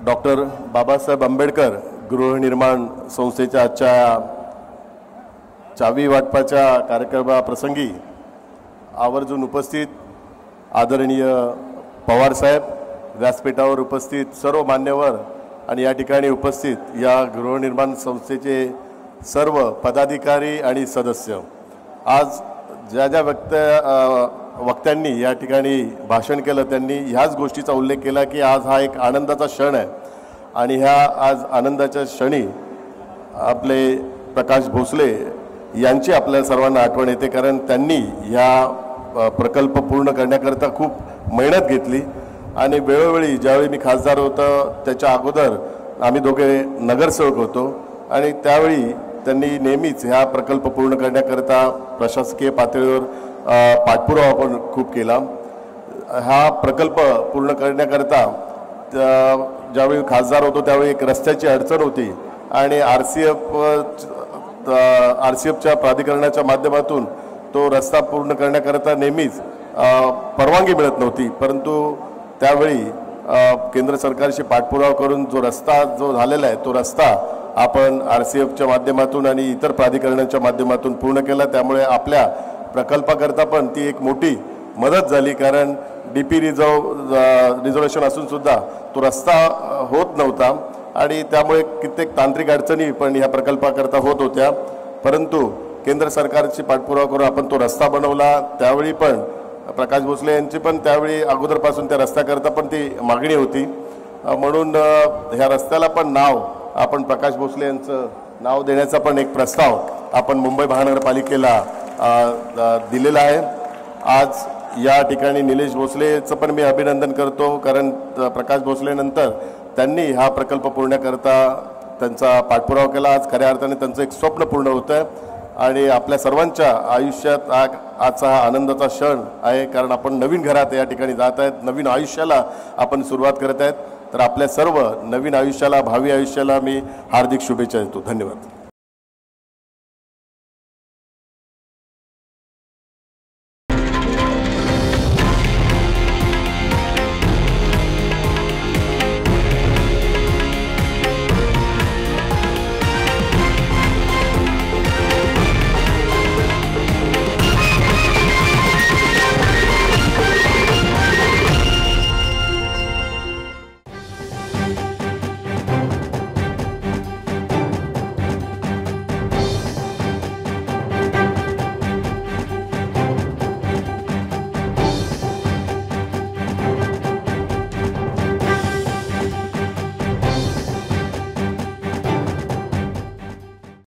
Doctor Babasaheb Ambedkar गृहनिर्माण संस्थेच्या आजच्या चावी वाटपाच्या कार्यक्रमाप्रसंगी आवर्जून उपस्थित आदरणीय पवार साहेब, व्यासपीठावर उपस्थित सर्व मान्यवर आणि या ठिकाणी उपस्थित या गृहनिर्माण संस्थेचे सर्व पदाधिकारी आणि सदस्य, आज ज्या ज्या वक्त्यांनी या ठिकाणी भाषण केलं त्यांनी ह्याच गोष्टीचा उल्लेख केला की आज हा एक आनंदाचा क्षण आहे आणि ह्या आज आनंदाच्या क्षणी आपले प्रकाश भोसले यांची आपल्या सर्वांना आठवण येते, कारण त्यांनी ह्या प्रकल्प पूर्ण करण्याकरता खूप मेहनत घेतली आणि वेळोवेळी ज्यावेळी मी खासदार होतो त्याच्या अगोदर आम्ही दोघे नगरसेवक होतो आणि त्यावेळी त्यांनी नेहमीच ह्या प्रकल्प पूर्ण करण्याकरता प्रशासकीय पातळीवर पाठपुरावा पण खूप केला। हा प्रकल्प पूर्ण करण्याकरता ज्यावेळी खासदार होतो त्यावेळी एक रस्त्याची अडचण होती आणि आरसीएफच्या प्राधिकरणाच्या माध्यमातून तो रस्ता पूर्ण करण्याकरता नेहमीच परवानगी मिळत नव्हती, परंतु त्यावेळी केंद्र सरकारशी पाठपुरावा करून जो रस्ता झालेला आहे तो रस्ता आपण आरसीएफच्या माध्यमातून आणि इतर प्राधिकरणाच्या माध्यमातून पूर्ण केला। त्यामुळे आपल्या प्रकल्पाकरता पण ती एक मोठी मदत झाली, कारण डीपी रिझर्वेशन असून सुद्धा तो रस्ता होत नव्हता आणि त्यामुळे कित्येक तांत्रिक अडचणी पण ह्या प्रकल्पाकरता होत होत्या, परंतु केंद्र सरकारची पाठपुरावा करून आपण तो रस्ता बनवला। त्यावेळी पण प्रकाश भोसले यांची पण त्यावेळी अगोदरपासून त्या रस्त्याकरता पण ती मागणी होती, म्हणून ह्या रस्त्याला पण नाव आपण प्रकाश भोसले यांचं नाव देण्याचा पण एक प्रस्ताव आपण मुंबई महानगरपालिकेला दिलेला आहे। आज या ठिकाणी निलेश भोसलेचं पण मी अभिनंदन करतो, कारण प्रकाश भोसलेनंतर त्यांनी हा प्रकल्प पूर्णकरता त्यांचा पाठपुरावा केला। आज खऱ्या अर्थाने त्यांचं एक स्वप्न पूर्ण होतं आहे आणि आपल्या सर्वांच्या आयुष्यात आजचा हा आनंदाचा क्षण आहे, कारण आपण नवीन घरात या ठिकाणी जात आहेत, नवीन आयुष्याला आपण सुरुवात करत आहेत। तर आपल्या सर्व नवीन आयुष्याला, भावी आयुष्याला मी हार्दिक शुभेच्छा देतो। धन्यवाद।